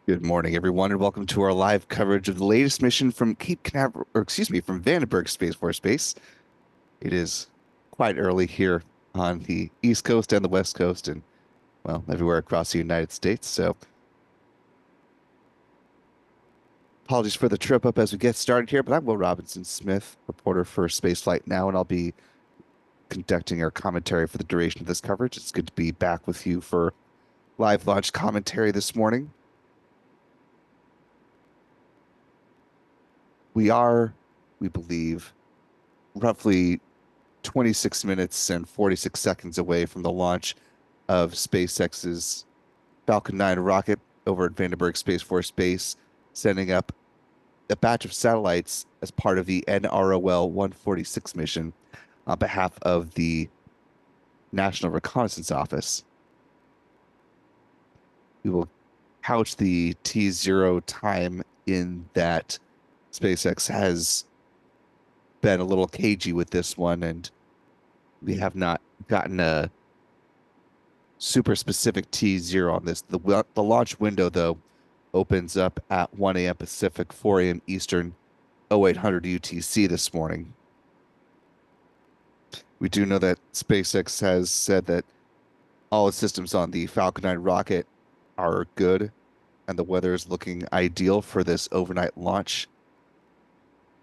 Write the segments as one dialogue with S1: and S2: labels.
S1: Good morning, everyone, and welcome to our live coverage of the latest mission from from Vandenberg Space Force Base. It is quite early here on the East Coast and the West Coast, and well, everywhere across the United States. So, apologies for the trip up as we get started here. But I'm Will Robinson Smith, reporter for Spaceflight Now, and I'll be conducting our commentary for the duration of this coverage. It's good to be back with you for live launch commentary this morning. We believe, roughly 26 minutes and 46 seconds away from the launch of SpaceX's Falcon 9 rocket over at Vandenberg Space Force Base, sending up a batch of satellites as part of the NROL 146 mission on behalf of the National Reconnaissance Office. We will couch the T0 time in that SpaceX has been a little cagey with this one, and we have not gotten a super specific T0 on this. The launch window, though, opens up at 1 a.m. Pacific, 4 a.m. Eastern, 0800 UTC this morning. We do know that SpaceX has said that all its systems on the Falcon 9 rocket are good, and the weather is looking ideal for this overnight launch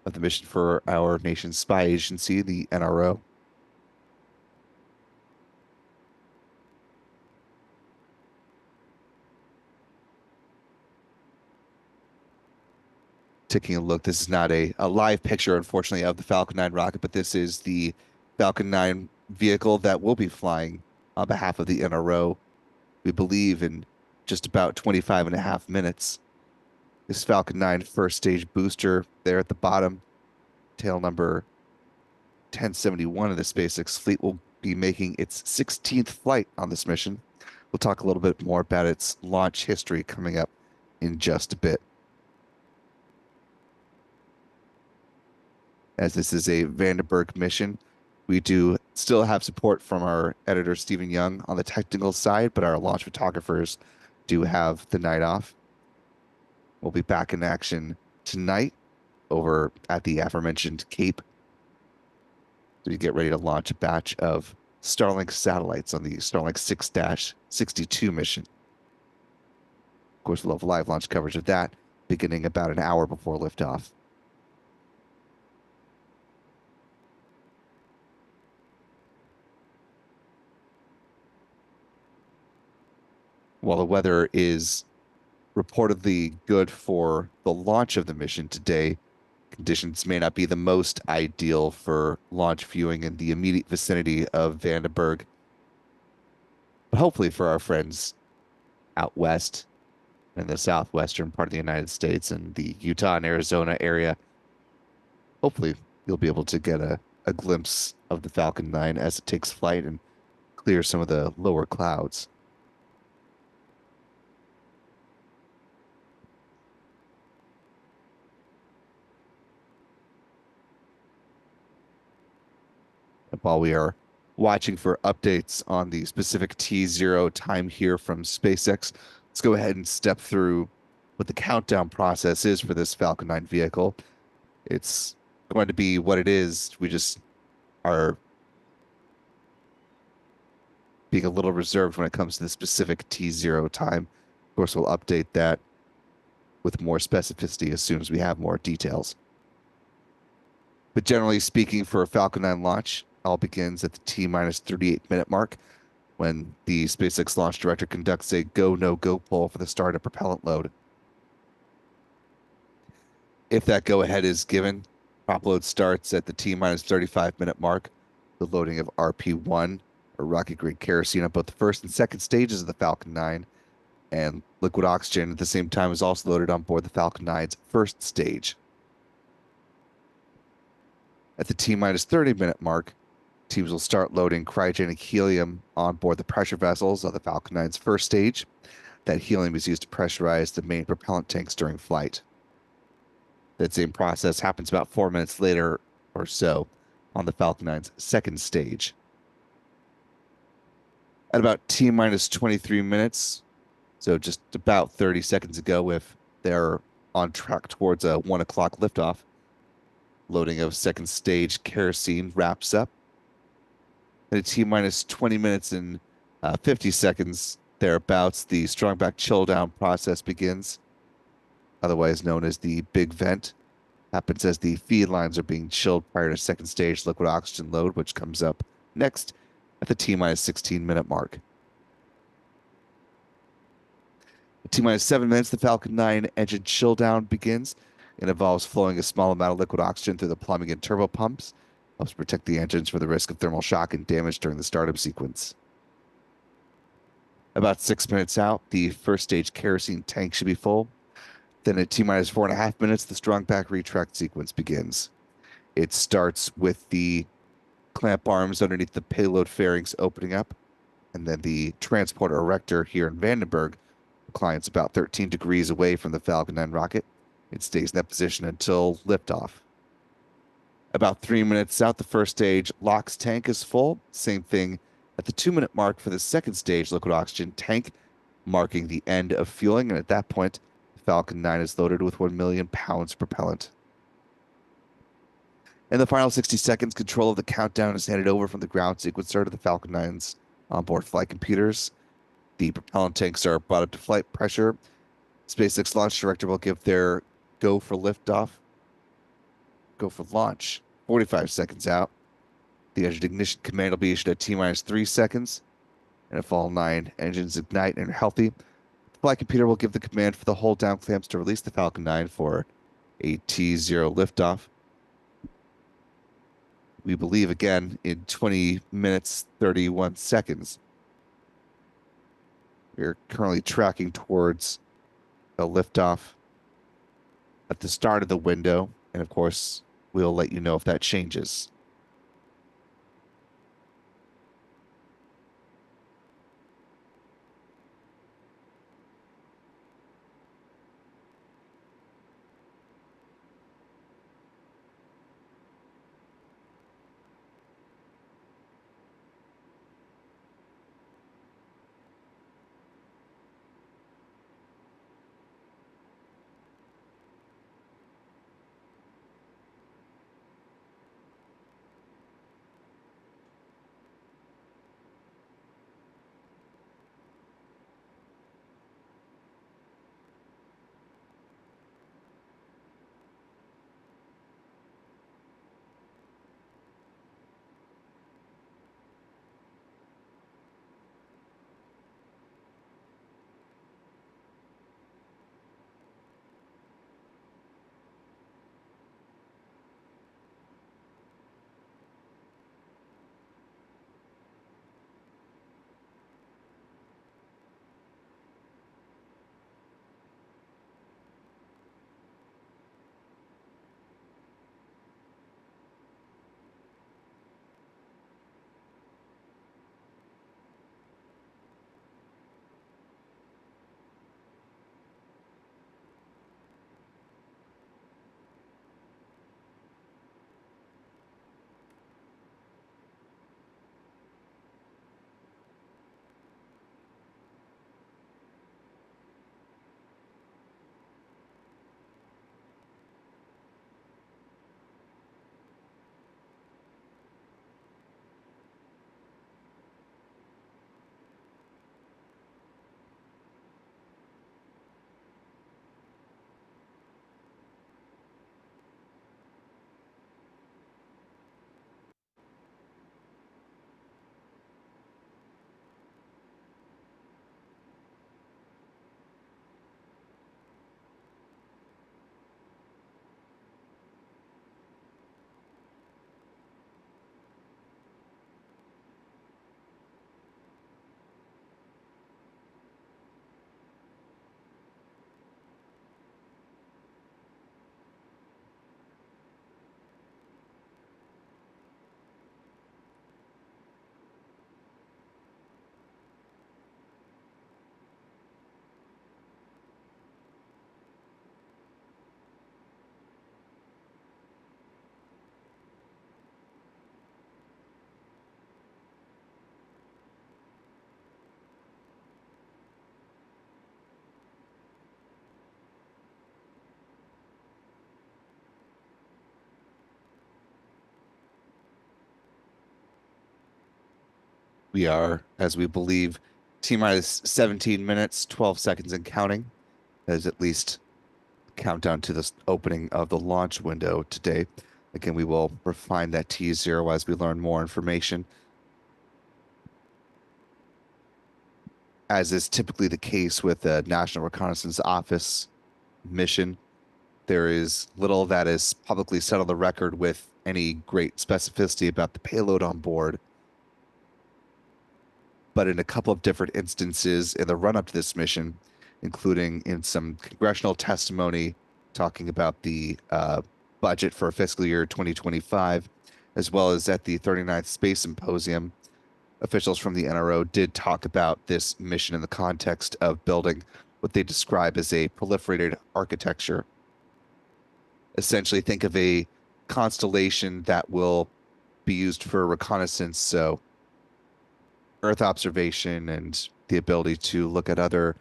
S1: of the mission for our nation's spy agency, the NRO. Taking a look, this is not a live picture, unfortunately, of the Falcon 9 rocket, but this is the Falcon 9 vehicle that will be flying on behalf of the NRO, we believe, in just about 25 and a half minutes. This Falcon 9 first stage booster there at the bottom, tail number 1071 of the SpaceX fleet, will be making its 16th flight on this mission. We'll talk a little bit more about its launch history coming up in just a bit. As this is a Vandenberg mission, we do still have support from our editor, Stephen Young, on the technical side, but our launch photographers do have the night off. We'll be back in action tonight over at the aforementioned Cape. So you get ready to launch a batch of Starlink satellites on the Starlink 6-62 mission. Of course, we'll have live launch coverage of that beginning about an hour before liftoff. While the weather is reportedly good for the launch of the mission today, conditions may not be the most ideal for launch viewing in the immediate vicinity of Vandenberg. But hopefully for our friends out west in the southwestern part of the United States and the Utah and Arizona area, hopefully you'll be able to get a glimpse of the Falcon 9 as it takes flight and clears some of the lower clouds. While we are watching for updates on the specific T0 time here from SpaceX, let's go ahead and step through what the countdown process is for this Falcon 9 vehicle. It's going to be what it is. We just are being a little reserved when it comes to the specific T0 time. Of course, we'll update that with more specificity as soon as we have more details. But generally speaking, for a Falcon 9 launch, all begins at the T-minus 38-minute mark when the SpaceX launch director conducts a go, no-go poll for the start of propellant load. If that go-ahead is given, prop load starts at the T-minus 35-minute mark. The loading of RP1, or rocket-grade kerosene, on both the first and second stages of the Falcon 9, and liquid oxygen at the same time is also loaded on board the Falcon 9's first stage. At the T-minus 30-minute mark, teams will start loading cryogenic helium on board the pressure vessels of the Falcon 9's first stage. That helium is used to pressurize the main propellant tanks during flight. That same process happens about 4 minutes later or so on the Falcon 9's second stage. At about T-minus 23 minutes, So just about 30 seconds ago, if they're on track towards a 1 o'clock liftoff, loading of second stage kerosene wraps up. At a T minus 20 minutes and 50 seconds thereabouts, the strong back chill down process begins, otherwise known as the big vent. Happens as the feed lines are being chilled prior to second stage liquid oxygen load, which comes up next at the T minus 16-minute mark. At T minus 7 minutes, the Falcon 9 engine chill down begins and involves flowing a small amount of liquid oxygen through the plumbing and turbo pumps. Helps protect the engines from the risk of thermal shock and damage during the startup sequence. About 6 minutes out, the first stage kerosene tank should be full. Then at T minus 4.5 minutes, the strong back retract sequence begins. It starts with the clamp arms underneath the payload fairings opening up, and then the transporter erector here in Vandenberg reclines about 13 degrees away from the Falcon 9 rocket. It stays in that position until liftoff. About 3 minutes out, the first stage LOX tank is full. Same thing at the 2 minute mark for the second stage liquid oxygen tank, marking the end of fueling. And at that point, the Falcon 9 is loaded with 1 million pounds of propellant. In the final 60 seconds, control of the countdown is handed over from the ground sequencer to the Falcon 9's onboard flight computers. The propellant tanks are brought up to flight pressure. SpaceX launch director will give their go for liftoff, go for launch 45 seconds out. The engine ignition command will be issued at T minus 3 seconds. And if all 9 engines ignite and are healthy, the flight computer will give the command for the hold down clamps to release the Falcon 9 for a T0 liftoff. We believe again in 20 minutes, 31 seconds. We're currently tracking towards a liftoff at the start of the window. And of course, we'll let you know if that changes. We are, as we believe, T-minus 17 minutes, 12 seconds and counting, as at least countdown to the opening of the launch window today. Again, we will refine that T0 as we learn more information. As is typically the case with the National Reconnaissance Office mission, there is little that is publicly said on the record with any great specificity about the payload on board. But in a couple of different instances in the run-up to this mission, including in some congressional testimony talking about the budget for fiscal year 2025, as well as at the 39th Space Symposium, officials from the NRO did talk about this mission in the context of building what they describe as a proliferated architecture. Essentially, think of a constellation that will be used for reconnaissance, so Earth observation and the ability to look at other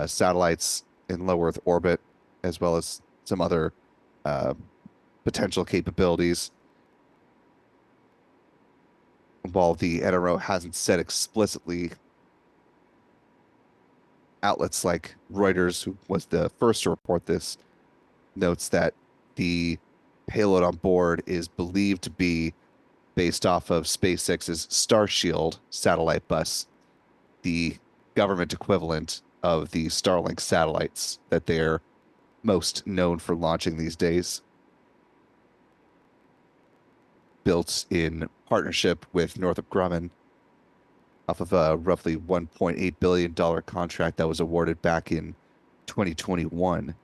S1: satellites in low Earth orbit, as well as some other potential capabilities. While the NRO hasn't said explicitly, outlets like Reuters, who was the first to report this, notes that the payload on board is believed to be based off of SpaceX's Starshield satellite bus, the government equivalent of the Starlink satellites that they're most known for launching these days. Built in partnership with Northrop Grumman off of a roughly $1.8 billion contract that was awarded back in 2021.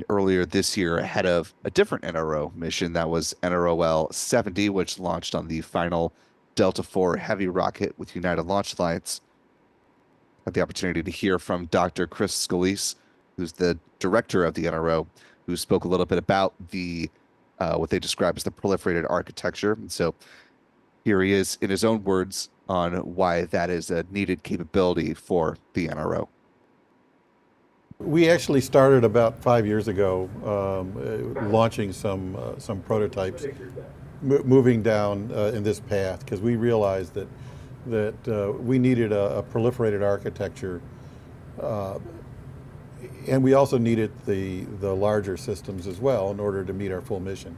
S1: Earlier this year, ahead of a different NRO mission that was NROL 70, which launched on the final Delta IV Heavy rocket with United Launch Alliance. Had the opportunity to hear from Dr. Chris Scalise, who's the director of the NRO, who spoke a little bit about the what they describe as the proliferated architecture. And so here he is in his own words on why that is a needed capability for the NRO.
S2: We actually started about 5 years ago launching some prototypes, moving down in this path, because we realized that we needed a proliferated architecture, and we also needed the larger systems as well in order to meet our full mission.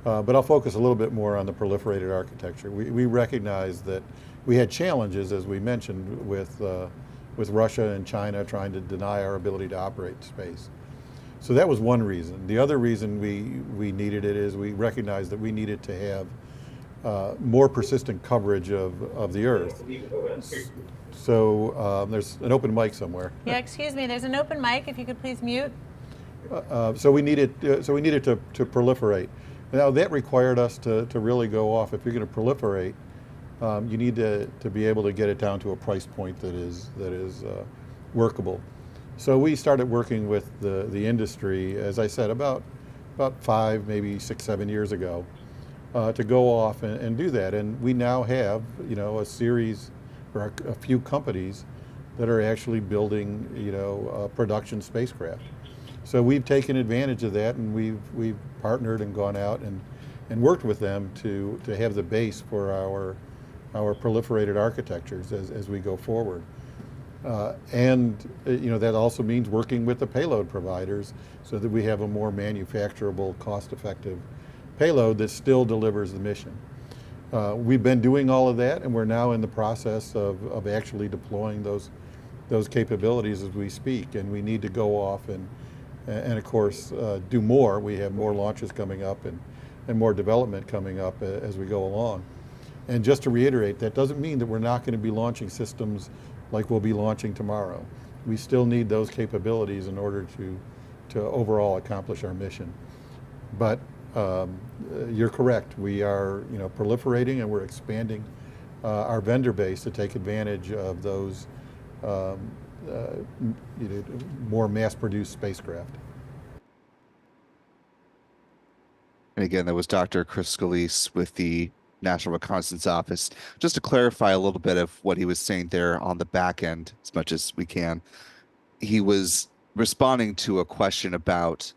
S2: But I'll focus a little bit more on the proliferated architecture. We recognized that we had challenges, as we mentioned, with Russia and China trying to deny our ability to operate space. So that was one reason. The other reason we needed it is we recognized that we needed to have more persistent coverage of the Earth. So there's an open mic somewhere.
S3: Yeah, excuse me, there's an open mic, if you could please mute.
S2: So we needed to proliferate. Now that required us to really go off. If you're going to proliferate, you need to be able to get it down to a price point that is workable. So we started working with the industry, as I said, about 5, maybe 6, 7 years ago, to go off and do that. And we now have, a series or a few companies that are actually building, production spacecraft. So we've taken advantage of that, and we've partnered and gone out and worked with them to have the base for our proliferated architectures as we go forward. And that also means working with the payload providers so that we have a more manufacturable, cost-effective payload that still delivers the mission. We've been doing all of that, and we're now in the process of actually deploying those capabilities as we speak, and we need to go off and of course do more. We have more launches coming up and more development coming up as we go along. And just to reiterate, that doesn't mean that we're not going to be launching systems like we'll be launching tomorrow. We still need those capabilities in order to overall accomplish our mission. But you're correct. We are proliferating, and we're expanding our vendor base to take advantage of those more mass-produced spacecraft.
S1: And again, that was Dr. Chris Scalise with the National Reconnaissance Office. Just to clarify a little bit of what he was saying there on the back end, as much as we can, he was responding to a question about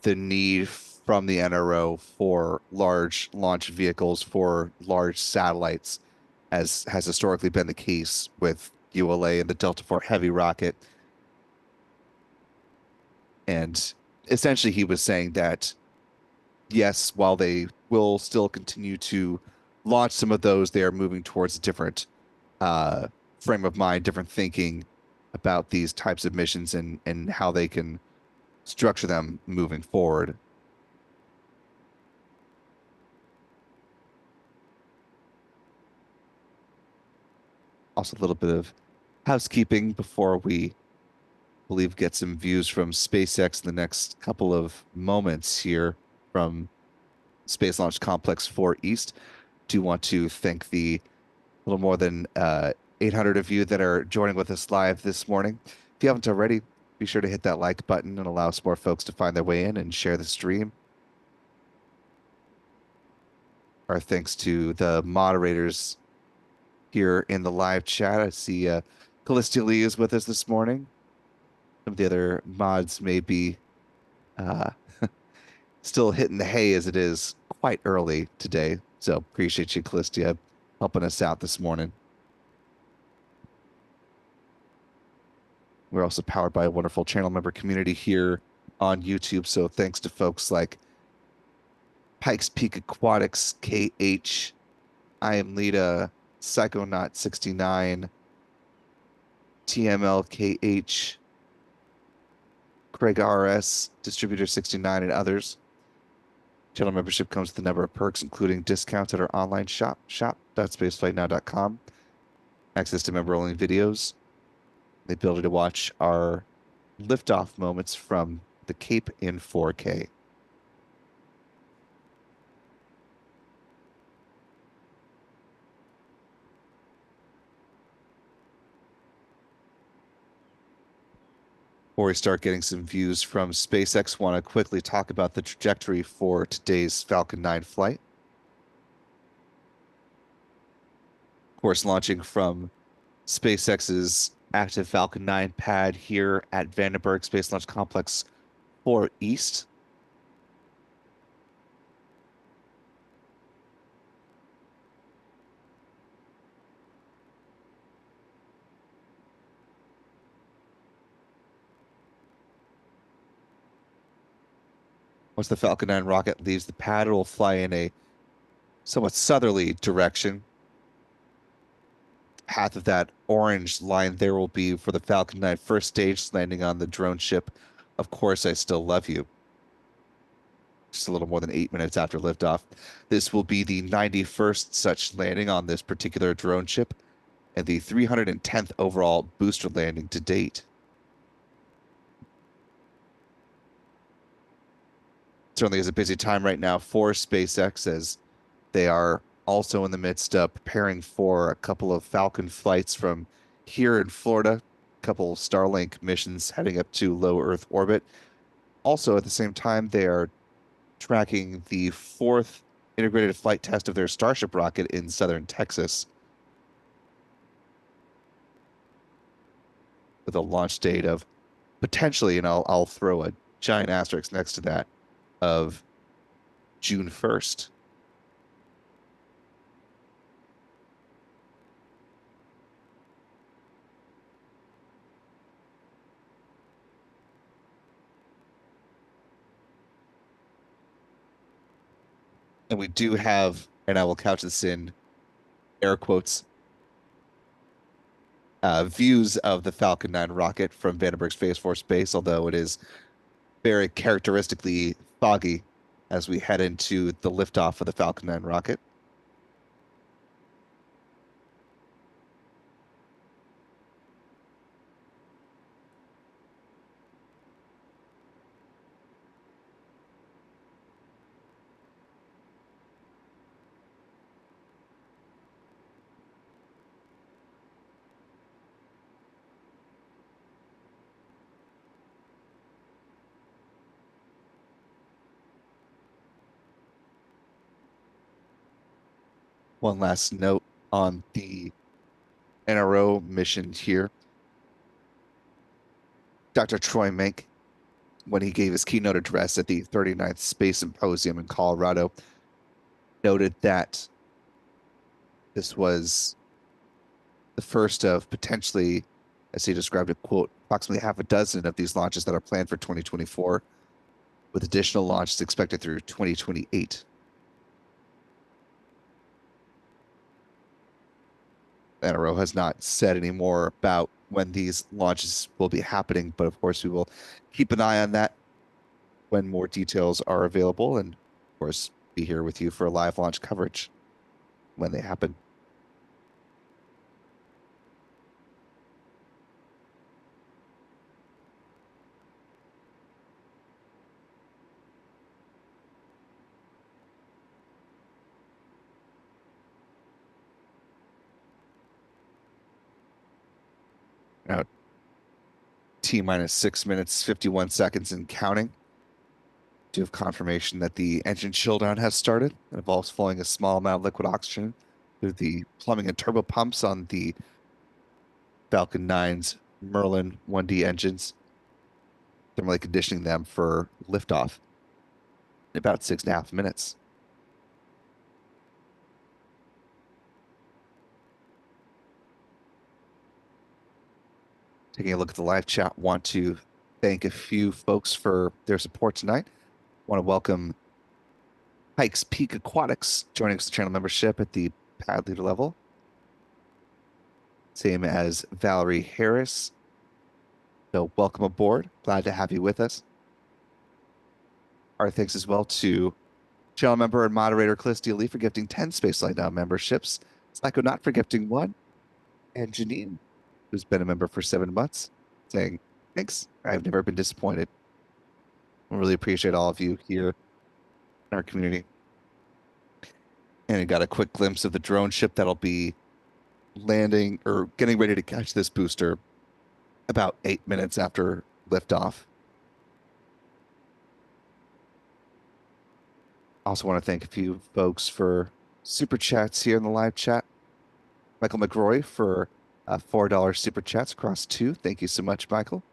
S1: the need from the NRO for large launch vehicles, for large satellites, as has historically been the case with ULA and the Delta IV Heavy rocket. And essentially, he was saying that, yes, while they will still continue to launch some of those, they are moving towards a different uh, frame of mind, different thinking about these types of missions and how they can structure them moving forward. Also, a little bit of housekeeping before we believe get some views from SpaceX in the next couple of moments here from Space Launch Complex 4 East. Do want to thank the little more than 800 of you that are joining with us live this morning. If you haven't already, be sure to hit that like button and allow some more folks to find their way in and share the stream. Our thanks to the moderators here in the live chat. I see Callistia Lee is with us this morning. Some of the other mods may be uh, still hitting the hay as it is quite early today. So appreciate you, Callistia, helping us out this morning. We're also powered by a wonderful channel member community here on YouTube. So thanks to folks like Pikes Peak Aquatics, KH, I Am Lita, Psychonaut 69, TMLKH, Craig RS, Distributor 69, and others. Channel membership comes with a number of perks, including discounts at our online shop, shop.spaceflightnow.com, access to member-only videos, the ability to watch our liftoff moments from the Cape in 4K. Before we start getting some views from SpaceX, want to quickly talk about the trajectory for today's Falcon 9 flight. Of course, launching from SpaceX's active Falcon 9 pad here at Vandenberg Space Launch Complex 4 East. Once the Falcon 9 rocket leaves the pad, it will fly in a somewhat southerly direction. Path of that orange line there will be for the Falcon 9 first stage landing on the drone ship. Of course, I Still Love You. Just a little more than 8 minutes after liftoff. This will be the 91st such landing on this particular drone ship and the 310th overall booster landing to date. Certainly is a busy time right now for SpaceX as they are also in the midst of preparing for a couple of Falcon flights from here in Florida, a couple Starlink missions heading up to low Earth orbit. Also, at the same time, they are tracking the 4th integrated flight test of their Starship rocket in southern Texas, with a launch date of potentially, and I'll throw a giant asterisk next to that, of June 1st. And we do have, and I will couch this in air quotes, views of the Falcon 9 rocket from Vandenberg Space Force Base, although it is very characteristically foggy as we head into the liftoff of the Falcon 9 rocket. One last note on the NRO mission here. Dr. Troy Mink when he gave his keynote address at the 39th Space Symposium in Colorado, noted that this was the first of potentially, as he described it, quote, approximately half a dozen of these launches that are planned for 2024, with additional launches expected through 2028. NRO has not said any more about when these launches will be happening, but of course we will keep an eye on that when more details are available, and of course be here with you for live launch coverage when they happen. Now, T minus 6 minutes, 51 seconds and counting. Do have confirmation that the engine chill down has started. It involves flowing a small amount of liquid oxygen through the plumbing and turbo pumps on the Falcon 9's Merlin 1D engines, thermally conditioning them for liftoff in about 6.5 minutes. Taking a look at the live chat, want to thank a few folks for their support tonight. Want to welcome Pikes Peak Aquatics joining us, the channel membership at the pad leader level. Same as Valerie Harris. So welcome aboard. Glad to have you with us. Our thanks as well to channel member and moderator Callisti Lee for gifting 10 Spacelight Now memberships. Psycho Not for gifting 1. And Janine, who's been a member for 7 months, saying, thanks. I've never been disappointed. I really appreciate all of you here in our community. And I got a quick glimpse of the drone ship that'll be landing or getting ready to catch this booster about 8 minutes after liftoff. Also want to thank a few folks for super chats here in the live chat. Michael McRoy for $4 super chats across 2. Thank you so much, Michael.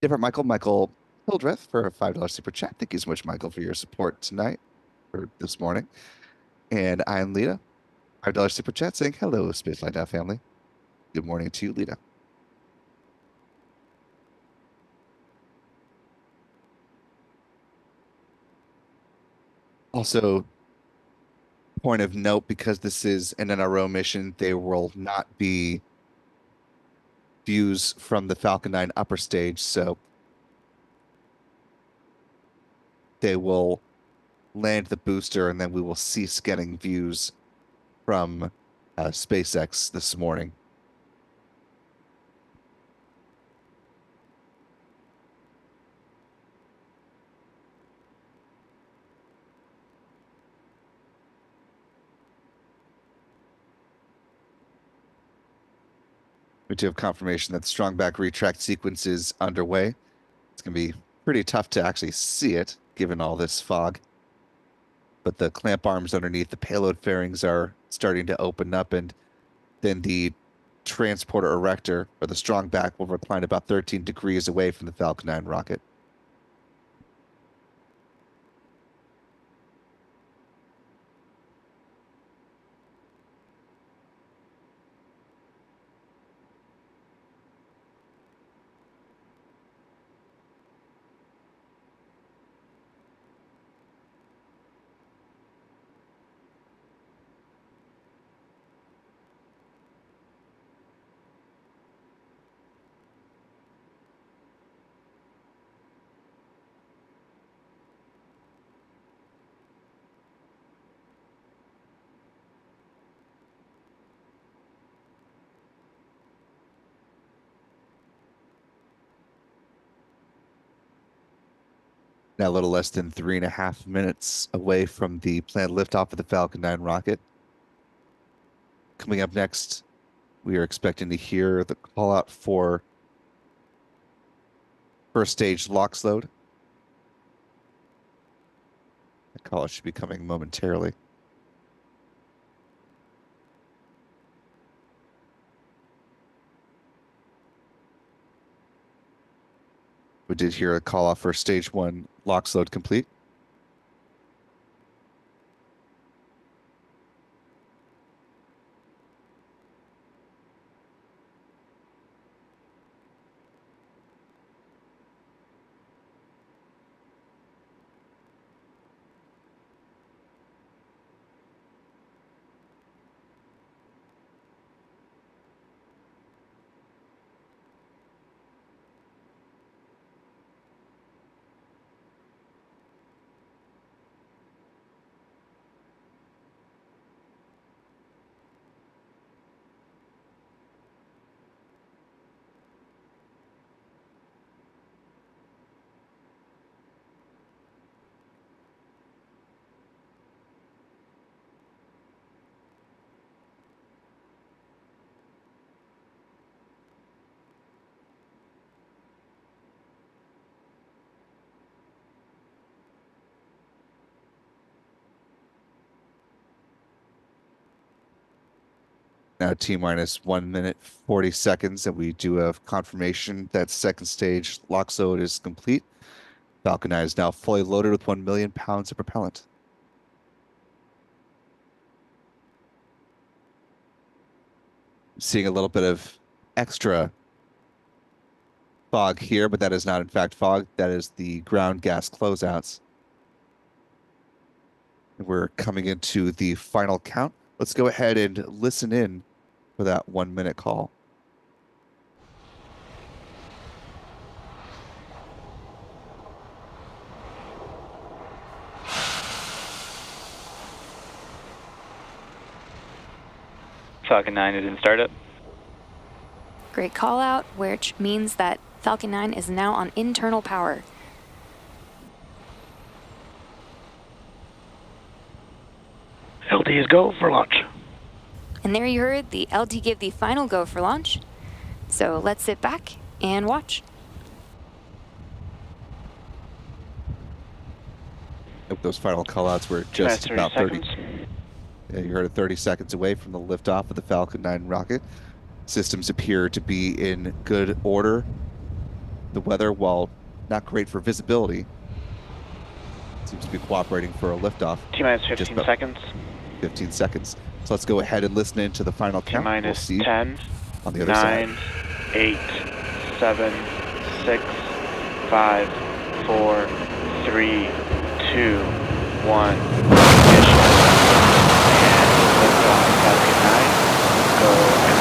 S1: Different Michael Hildreth for a $5 super chat. Thank you so much, Michael, for your support tonight or this morning. And I'm Lita, $5 super chat saying hello, Spaceflight Now family. Good morning to you, Lita. Also, point of note, because this is an NRO mission, there will not be views from the Falcon 9 upper stage, so they will land the booster and then we will cease getting views from SpaceX this morning. We do have confirmation that the strong back retract sequence is underway. It's going to be pretty tough to actually see it given all this fog. But the clamp arms underneath the payload fairings are starting to open up, and then the transporter erector or the strong back will recline about 13 degrees away from the Falcon 9 rocket. Now a little less than 3.5 minutes away from the planned liftoff of the Falcon 9 rocket. Coming up next, we are expecting to hear the call out for first stage LOX load. The call out should be coming momentarily. We did hear a call off for stage 1 LOX load complete. Now T-minus 1 minute 40 seconds, and we do have confirmation that second stage LOX load is complete. Falcon 9 is now fully loaded with 1 million pounds of propellant. Seeing a little bit of extra fog here, but that is not in fact fog. That is the ground gas closeouts. We're coming into the final count. Let's go ahead and listen in for that 1 minute call.
S4: Falcon 9 is in startup.
S5: Great call out, which means that Falcon 9 is now on internal power.
S4: LT is go for launch.
S5: And there you heard the LT give the final go for launch. So let's sit back and watch.
S1: Those final callouts were just about 30. Yeah, you heard it, 30 seconds away from the liftoff of the Falcon 9 rocket. Systems appear to be in good order. The weather, while not great for visibility, seems to be cooperating for a liftoff.
S4: T-minus 15 seconds.
S1: 15 seconds. So let's go ahead and listen into the final count.
S4: T-minus
S1: we'll see
S4: 10,
S1: on the other
S4: 9,
S1: side.
S4: 8, 7, 6, 5, 4, 3, 2, 1. Ignition. And liftoff Falcon 9. Go and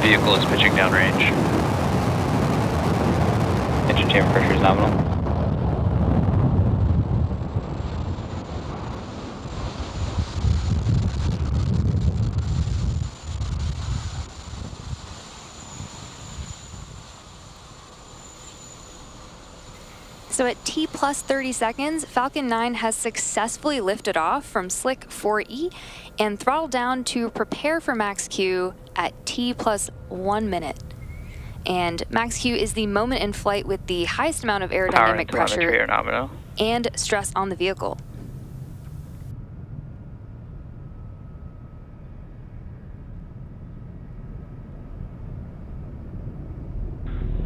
S4: Vehicle is pitching downrange. Engine chamber pressure is nominal.
S5: So at T plus 30 seconds, Falcon 9 has successfully lifted off from Slick 4E and throttled down to prepare for max Q at T plus 1 minute. And max Q is the moment in flight with the highest amount of aerodynamic pressure and stress on the vehicle.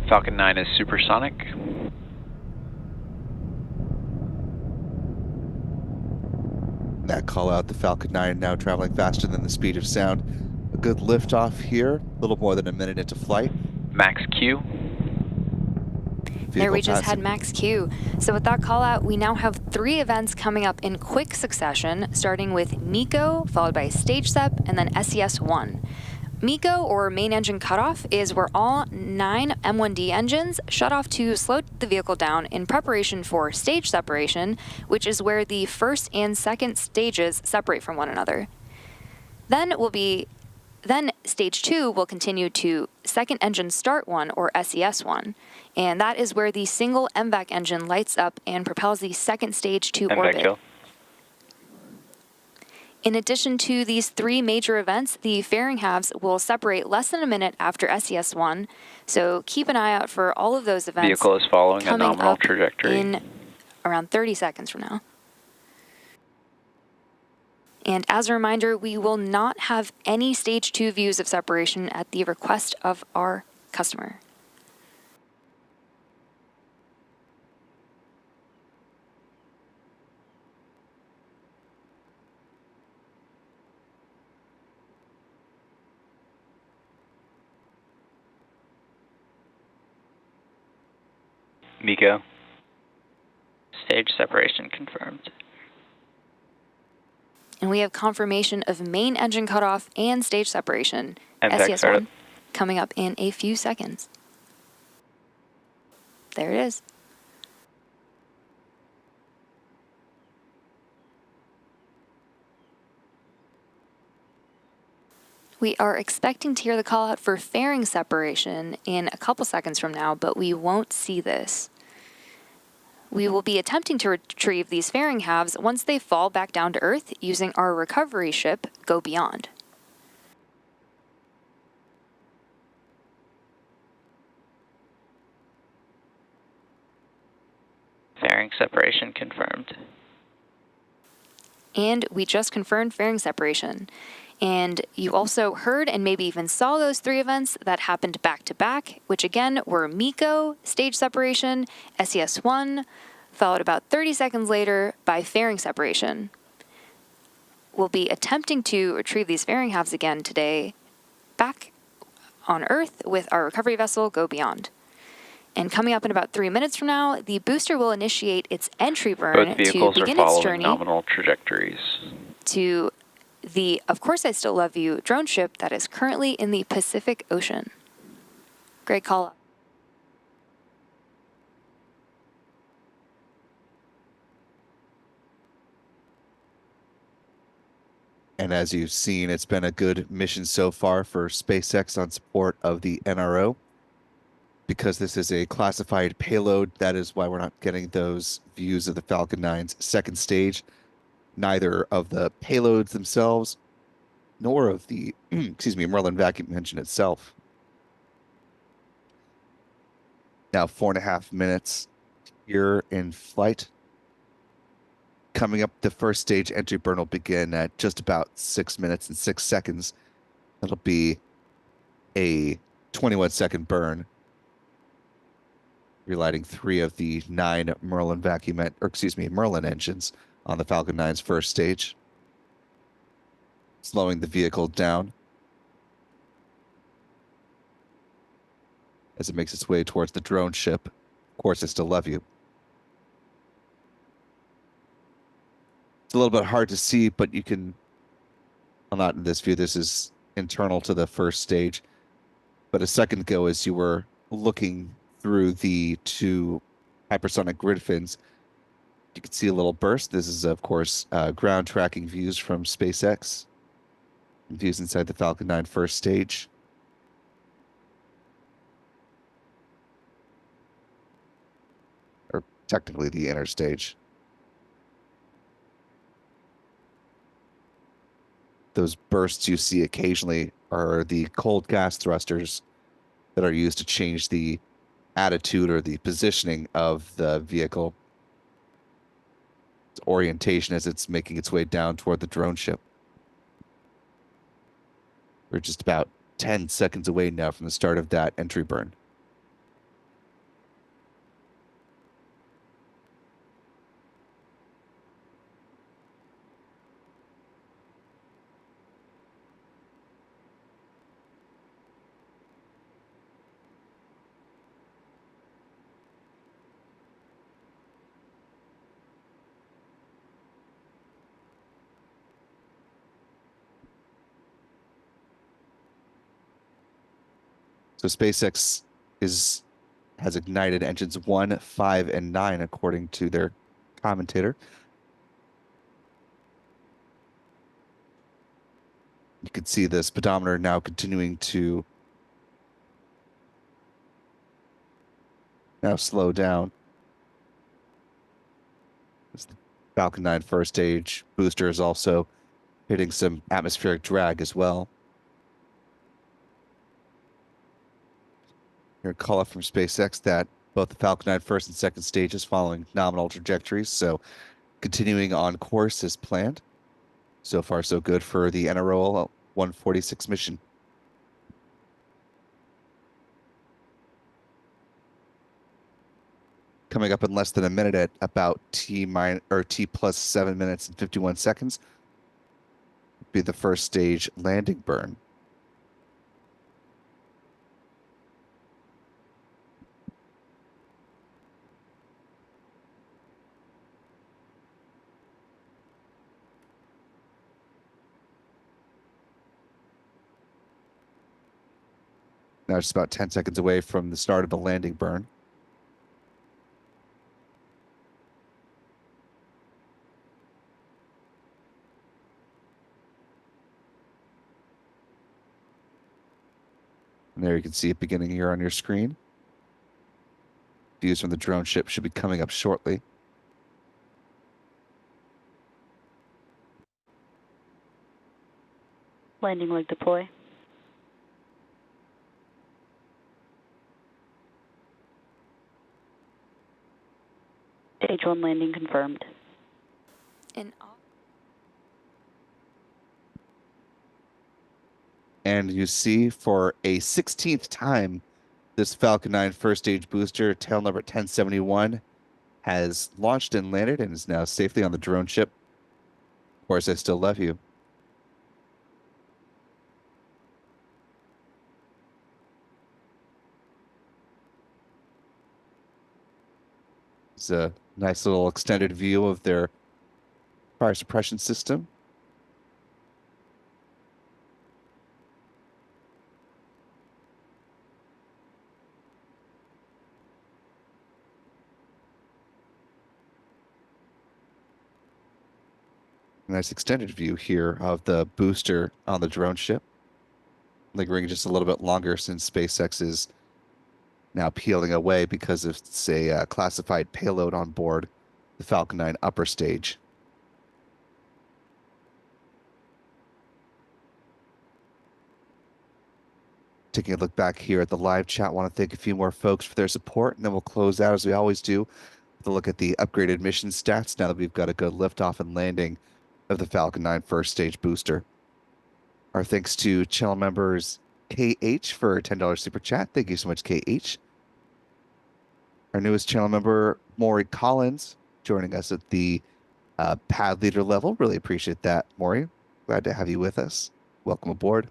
S4: Falcon 9 is supersonic.
S1: That call out, the Falcon 9 now traveling faster than the speed of sound. A good liftoff here, a little more than a minute into flight.
S4: Max Q.
S5: There we just had max Q. So with that call out, we now have 3 events coming up in quick succession, starting with MECO, followed by stage SEP, and then SES-1. MECO, or main engine cutoff, is where all 9 M1D engines shut off to slow the vehicle down in preparation for stage separation, which is where the first and second stages separate from one another. Then stage 2 will continue to second engine start 1, or SES-1, and that is where the single MVAC engine lights up and propels the second stage to orbit.
S4: Kill.
S5: In addition to these 3 major events, the fairing halves will separate less than a minute after SES-1, so keep an eye out for all of those events.
S4: Vehicle is following a nominal trajectory
S5: in around 30 seconds from now. And as a reminder, we will not have any stage 2 views of separation at the request of our customer.
S4: MECO. Stage separation confirmed.
S5: And we have confirmation of main engine cutoff and stage separation,
S4: MVAC startup.
S5: SES1, coming up in a few seconds. There it is. We are expecting to hear the call out for fairing separation in a couple seconds from now, but we won't see this. We will be attempting to retrieve these fairing halves once they fall back down to Earth using our recovery ship, Go Beyond.
S4: Fairing separation confirmed.
S5: And we just confirmed fairing separation. And you also heard and maybe even saw those 3 events that happened back to back, which again were MECO, stage separation, SES1, followed about 30 seconds later by fairing separation. We'll be attempting to retrieve these fairing halves again today back on Earth with our recovery vessel, Go Beyond. And coming up in about 3 minutes from now, the booster will initiate its entry burn
S4: Both
S5: to
S4: vehicles
S5: begin
S4: are
S5: its
S4: following
S5: journey
S4: nominal trajectories.
S5: to the Of Course I Still Love You drone ship that is currently in the Pacific Ocean. Great call up.
S1: And as you've seen, it's been a good mission so far for SpaceX on support of the NRO. Because this is a classified payload, that is why we're not getting those views of the Falcon 9's second stage. Neither of the payloads themselves, nor of the, Merlin vacuum engine itself. Now 4.5 minutes here in flight. Coming up, the first stage entry burn will begin at just about 6 minutes and 6 seconds. That'll be a 21-second burn, relighting 3 of the 9 Merlin Merlin engines on the Falcon 9's first stage, slowing the vehicle down as it makes its way towards the drone ship. Of course, I Still Love You. It's a little bit hard to see, but you can, well, not in this view, this is internal to the first stage, but a second ago as you were looking through the 2 hypersonic grid fins, you can see a little burst. This is, of course, ground tracking views from SpaceX. Views inside the Falcon 9 first stage. Or technically the inner stage. Those bursts you see occasionally are the cold gas thrusters that are used to change the attitude or the positioning of the vehicle, its orientation as it's making its way down toward the drone ship. We're just about 10 seconds away now from the start of that entry burn. So SpaceX has ignited engines 1, 5, and 9, according to their commentator. You can see the speedometer now continuing to now slow down. As the Falcon 9 first stage booster is also hitting some atmospheric drag as well. Here, a call up from SpaceX that both the Falcon 9 first and second stages following nominal trajectories, so continuing on course as planned. So far, so good for the NRO 146 mission. Coming up in less than a minute at about T plus 7 minutes and 51 seconds, be the first stage landing burn. Now just about 10 seconds away from the start of the landing burn. And there you can see it beginning here on your screen. Views from the drone ship should be coming up shortly.
S6: Landing leg deploy. Stage 1 landing confirmed.
S1: And you see for a 16th time, this Falcon 9 first stage booster, tail number 1071, has launched and landed and is now safely on the drone ship. Of course, I still love you. It's a nice little extended view of their fire suppression system. Nice extended view here of the booster on the drone ship. Lingering just a little bit longer since SpaceX is now peeling away because of, it's a classified payload on board the Falcon 9 upper stage. Taking a look back here at the live chat, want to thank a few more folks for their support, and then we'll close out as we always do with a look at the upgraded mission stats now that we've got a good liftoff and landing of the Falcon 9 first stage booster. Our thanks to channel members KH for a $10 super chat. Thank you so much, KH. Our newest channel member, Maury Collins, joining us at the pad leader level. Really appreciate that, Maury. Glad to have you with us. Welcome aboard.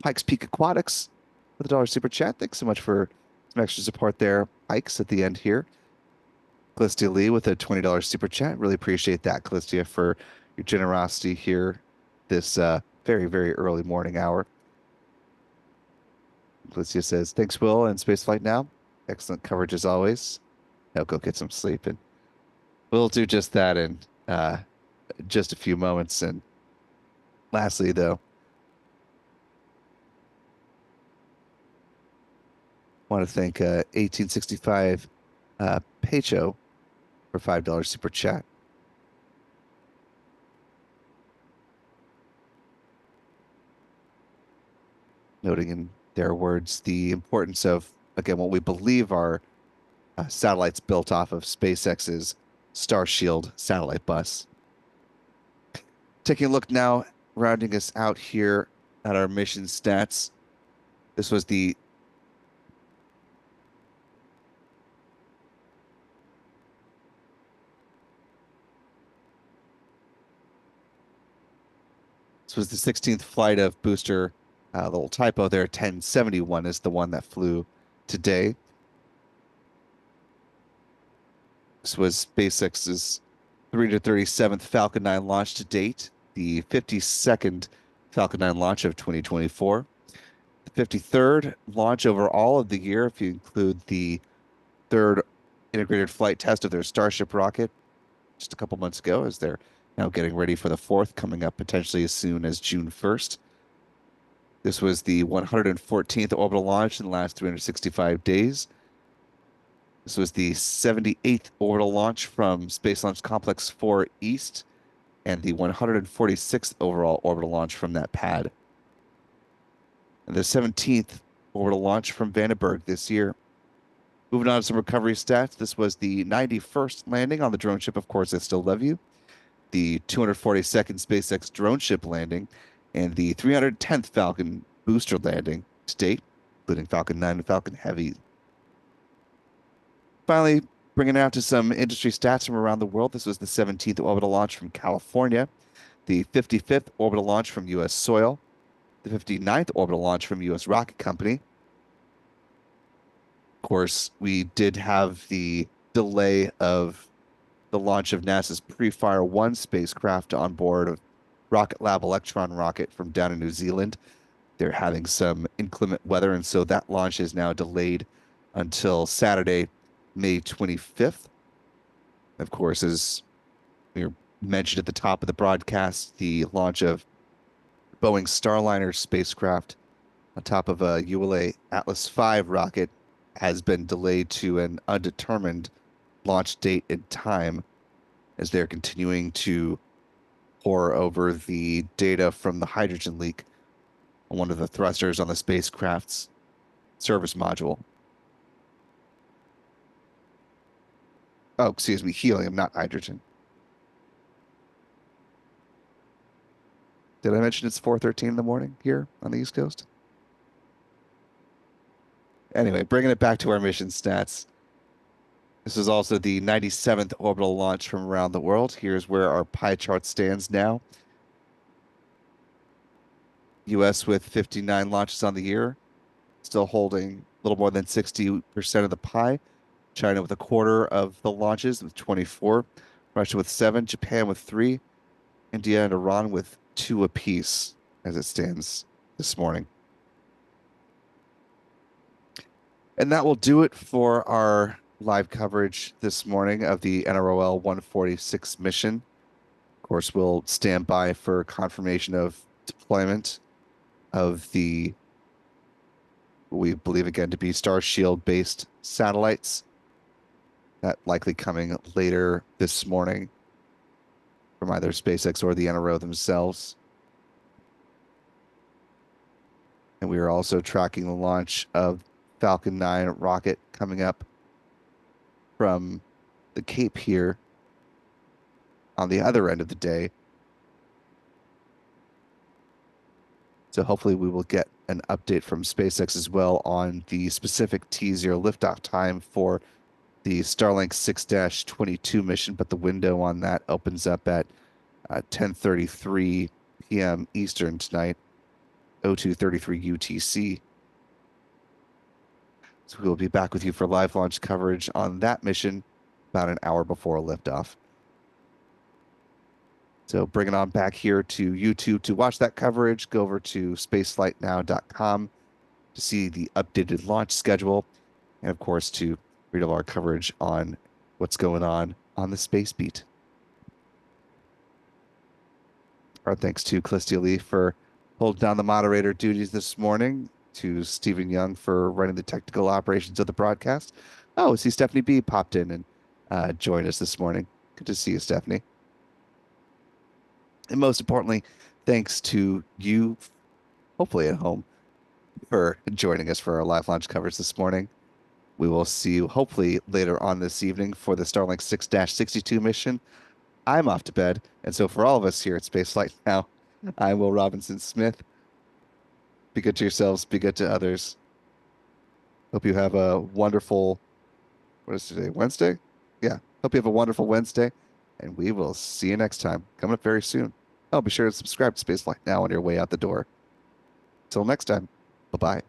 S1: Pikes Peak Aquatics with a $1 super chat. Thanks so much for some extra support there, Pikes, at the end here. Callistia Lee with a $20 super chat. Really appreciate that, Callistia, for your generosity here this very, very early morning hour. Callistia says, thanks, Will, and Spaceflight Now. Excellent coverage as always. Now go get some sleep. And we'll do just that in just a few moments. And lastly, though, want to thank 1865 Pecho for $5 super chat. Noting in their words the importance of, again, what we believe are satellites built off of SpaceX's Starshield satellite bus. Taking a look now, rounding us out here at our mission stats. This was the This was the 16th flight of booster. The little typo there, 1071 is the one that flew today. This was SpaceX's 337th Falcon 9 launch to date, the 52nd Falcon 9 launch of 2024. The 53rd launch overall of the year, if you include the third integrated flight test of their Starship rocket just a couple months ago, as they're now getting ready for the fourth, coming up potentially as soon as June 1st. This was the 114th orbital launch in the last 365 days. This was the 78th orbital launch from Space Launch Complex 4 East and the 146th overall orbital launch from that pad. And the 17th orbital launch from Vandenberg this year. Moving on to some recovery stats. This was the 91st landing on the drone ship, Of Course I Still Love You. the 242nd SpaceX drone ship landing, and the 310th Falcon booster landing to date, including Falcon 9 and Falcon Heavy. Finally, bringing it out to some industry stats from around the world. This was the 17th orbital launch from California, the 55th orbital launch from U.S. soil, the 59th orbital launch from U.S. rocket company. Of course, we did have the delay of the launch of NASA's Pre-Fire 1 spacecraft on board of Rocket Lab Electron rocket from down in New Zealand. They're having some inclement weather, and so that launch is now delayed until Saturday, May 25th. Of course, as we mentioned at the top of the broadcast, the launch of Boeing Starliner spacecraft on top of a ULA Atlas V rocket has been delayed to an undetermined launch date and time, as they're continuing to pore over the data from the hydrogen leak on one of the thrusters on the spacecraft's service module. Oh, excuse me, helium, not hydrogen. Did I mention it's 4:13 in the morning here on the East Coast? Anyway, bringing it back to our mission stats. This is also the 97th orbital launch from around the world. Here's where our pie chart stands now. U.S. with 59 launches on the year, still holding a little more than 60% of the pie. China with a quarter of the launches with 24. Russia with 7. Japan with 3. India and Iran with 2 apiece as it stands this morning. And that will do it for our live coverage this morning of the NROL 146 mission. Of course, we'll stand by for confirmation of deployment of the, we believe again to be Starshield based satellites. That likely coming later this morning from either SpaceX or the NRO themselves. And we are also tracking the launch of Falcon 9 rocket coming up from the Cape here on the other end of the day. So hopefully we will get an update from SpaceX as well on the specific T0 liftoff time for the Starlink 6-22 mission, but the window on that opens up at 10:33 p.m. Eastern tonight, 02:33 UTC. So we will be back with you for live launch coverage on that mission about an hour before liftoff. So bring it on back here to YouTube to watch that coverage. Go over to spaceflightnow.com to see the updated launch schedule, and of course to read all our coverage on what's going on the Space Beat. Our thanks to Callistia Lee for holding down the moderator duties this morning, to Stephen Young for running the technical operations of the broadcast. Oh, I see Stephanie B popped in and joined us this morning. Good to see you, Stephanie. And most importantly, thanks to you, hopefully at home, for joining us for our live launch coverage this morning. We will see you hopefully later on this evening for the Starlink 6-62 mission. I'm off to bed, and so for all of us here at Spaceflight Now, I'm Will Robinson Smith. Be good to yourselves, be good to others. Hope you have a wonderful, what is today, Wednesday? Yeah, hope you have a wonderful Wednesday, and we will see you next time. Coming up very soon. Oh, be sure to subscribe to Spaceflight Now on your way out the door. Till next time, bye-bye.